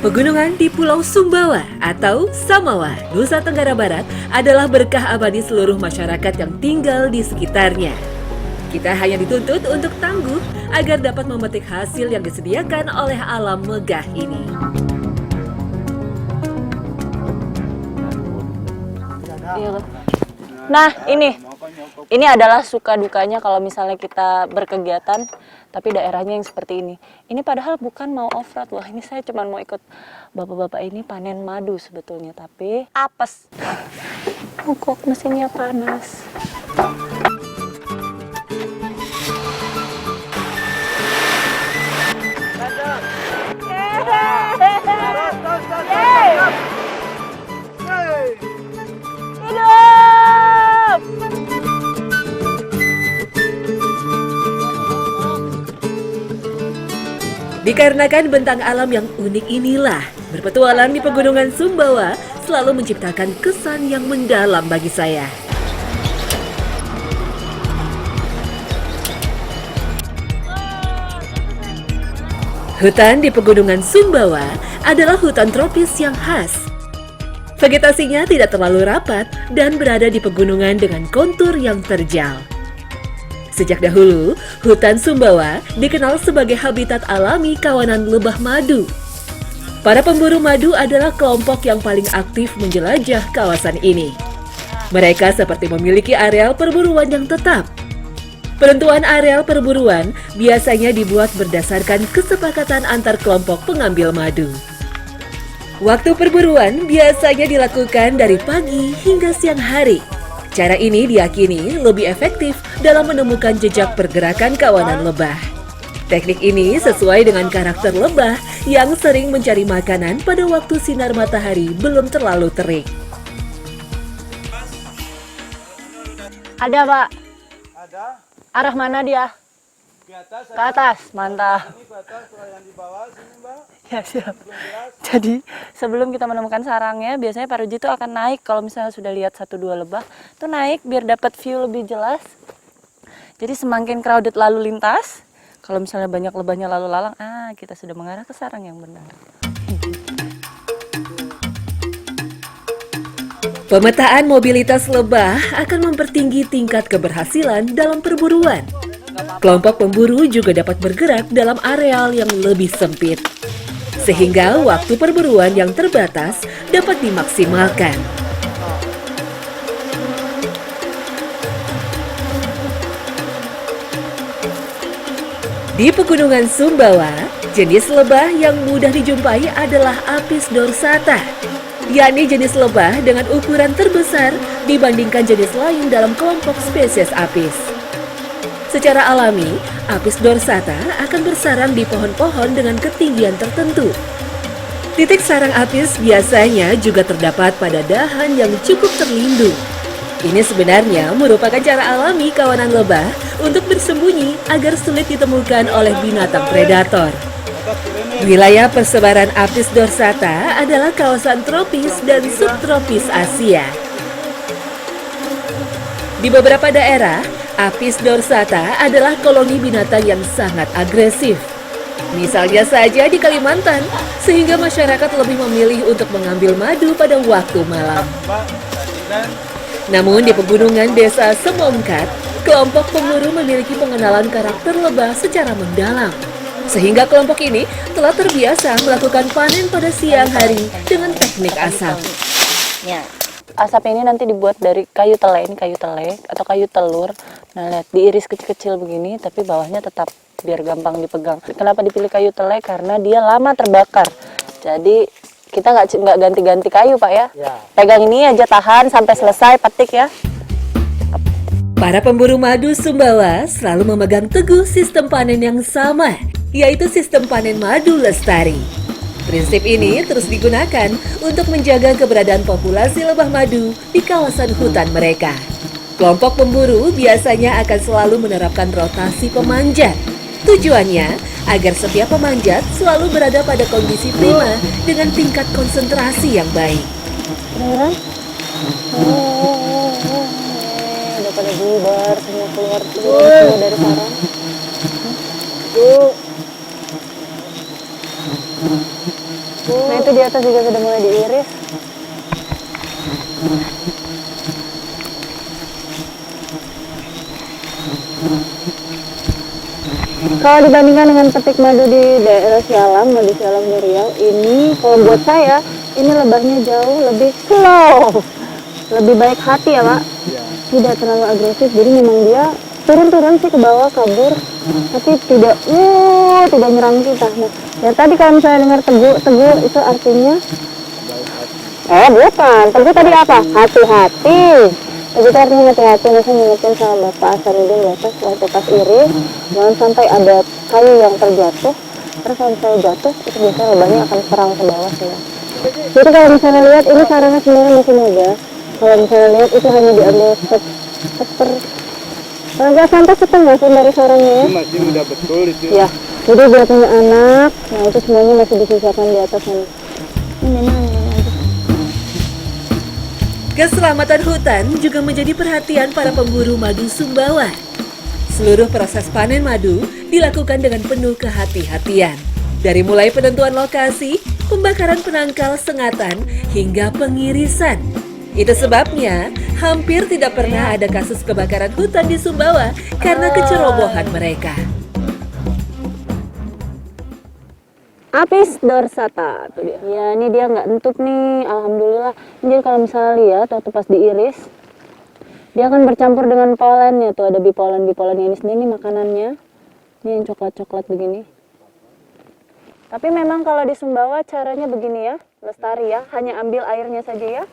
Pegunungan di Pulau Sumbawa atau Samawa, Nusa Tenggara Barat adalah berkah abadi seluruh masyarakat yang tinggal di sekitarnya. Kita hanya dituntut untuk tangguh agar dapat memetik hasil yang disediakan oleh alam megah ini. Nah, ini adalah suka dukanya kalau misalnya kita berkegiatan, tapi daerahnya yang seperti ini. Ini padahal bukan mau off-road loh, ini saya cuma mau ikut bapak-bapak ini panen madu sebetulnya, tapi apes. Kok mesinnya panas. Hidup! Dikarenakan bentang alam yang unik inilah, berpetualang di Pegunungan Sumbawa selalu menciptakan kesan yang mendalam bagi saya. Hutan di Pegunungan Sumbawa adalah hutan tropis yang khas. Vegetasinya tidak terlalu rapat dan berada di pegunungan dengan kontur yang terjal. Sejak dahulu, hutan Sumbawa dikenal sebagai habitat alami kawanan lebah madu. Para pemburu madu adalah kelompok yang paling aktif menjelajah kawasan ini. Mereka seperti memiliki areal perburuan yang tetap. Penentuan areal perburuan biasanya dibuat berdasarkan kesepakatan antar kelompok pengambil madu. Waktu perburuan biasanya dilakukan dari pagi hingga siang hari. Cara ini diyakini lebih efektif dalam menemukan jejak pergerakan kawanan lebah. Teknik ini sesuai dengan karakter lebah yang sering mencari makanan pada waktu sinar matahari belum terlalu terik. Ada, Pak. Ada Arah mana dia? di atas, Ke atas, mantap. ini ke atas, kalau yang di bawah sini Mbak. Ya, siap. Jadi sebelum kita menemukan sarangnya, biasanya Pak Ruji itu akan naik. Kalau misalnya sudah lihat 1-2 lebah, itu naik biar dapat view lebih jelas. Jadi semakin crowded lalu lintas, kalau misalnya banyak lebahnya lalu lalang, kita sudah mengarah ke sarang yang benar. Pemetaan mobilitas lebah akan mempertinggi tingkat keberhasilan dalam perburuan. Kelompok pemburu juga dapat bergerak dalam areal yang lebih sempit, sehingga waktu perburuan yang terbatas dapat dimaksimalkan. Di Pegunungan Sumbawa, jenis lebah yang mudah dijumpai adalah Apis dorsata, yakni jenis lebah dengan ukuran terbesar dibandingkan jenis lain dalam kelompok spesies apis. Secara alami, Apis dorsata akan bersarang di pohon-pohon dengan ketinggian tertentu. Titik sarang apis biasanya juga terdapat pada dahan yang cukup terlindung. Ini sebenarnya merupakan cara alami kawanan lebah untuk bersembunyi agar sulit ditemukan oleh binatang predator. Wilayah persebaran Apis dorsata adalah kawasan tropis dan subtropis Asia. Di beberapa daerah, Apis dorsata adalah koloni binatang yang sangat agresif. Misalnya saja di Kalimantan, sehingga masyarakat lebih memilih untuk mengambil madu pada waktu malam. Namun di pegunungan desa Semongkat, kelompok pemburu memiliki pengenalan karakter lebah secara mendalam. Sehingga kelompok ini telah terbiasa melakukan panen pada siang hari dengan teknik asap. Ya. Asap ini nanti dibuat dari kayu tele, ini kayu tele atau kayu telur. Nah, lihat diiris kecil-kecil begini, tapi bawahnya tetap biar gampang dipegang. Kenapa dipilih kayu tele? Karena dia lama terbakar. Jadi kita nggak ganti-ganti kayu, Pak ya. Pegang ini aja, tahan sampai selesai petik ya. Para pemburu madu Sumbawa selalu memegang teguh sistem panen yang sama, yaitu sistem panen madu lestari. Prinsip ini terus digunakan untuk menjaga keberadaan populasi lebah madu di kawasan hutan mereka. Kelompok pemburu biasanya akan selalu menerapkan rotasi pemanjat. Tujuannya agar setiap pemanjat selalu berada pada kondisi prima dengan tingkat konsentrasi yang baik. Udah pada bubar, semua keluar semua dari sarang. Nah itu Itu di atas juga sudah mulai diiris. Kalau dibandingkan dengan petik madu di daerah Sialam, madu Sialam di Riau, ini kalau buat saya, ini lebahnya jauh lebih slow. Lebih baik hati ya Pak. Tidak terlalu agresif, jadi memang dia turun-turun sih ke bawah, kabur. Tapi tidak nyerang kita. Nah, ya tadi kalau misalnya dengar teguh itu artinya bukan, teguh tadi apa? Hati-hati. Itu artinya hati-hati, masih mengingatkan sama Bapak Hasanuddin di atas waktu pas iris, jangan sampai ada kayu yang terjatuh. Terus kalau misalnya jatuh, itu biasanya lebahnya akan serang ke bawah sih ya. Jadi kalau misalnya lihat, ini sarangnya sebenarnya masih muda. Kalau misalnya lihat, itu hanya diambil nggak sampai setengah sih dari sarangnya ya. Itu masih muda betul itu. Ya, jadi dia punya anak, nah itu semuanya masih disisakan di atas sana. Ini mana? Keselamatan hutan juga menjadi perhatian para pemburu madu Sumbawa. Seluruh proses panen madu dilakukan dengan penuh kehati-hatian. Dari mulai penentuan lokasi, pembakaran penangkal sengatan, hingga pengirisan. Itu sebabnya hampir tidak pernah ada kasus kebakaran hutan di Sumbawa karena kecerobohan mereka. Apis dorsata tuh dia. Ya, ini dia nggak entup nih, alhamdulillah. Jadi kalau misalnya lihat waktu pas diiris, dia akan bercampur dengan polennya tuh, ada bipolen-bipolennya ini sendiri makanannya. Ini yang coklat-coklat begini. Tapi memang kalau di Sumbawa caranya begini ya, lestari ya, hanya ambil airnya saja ya.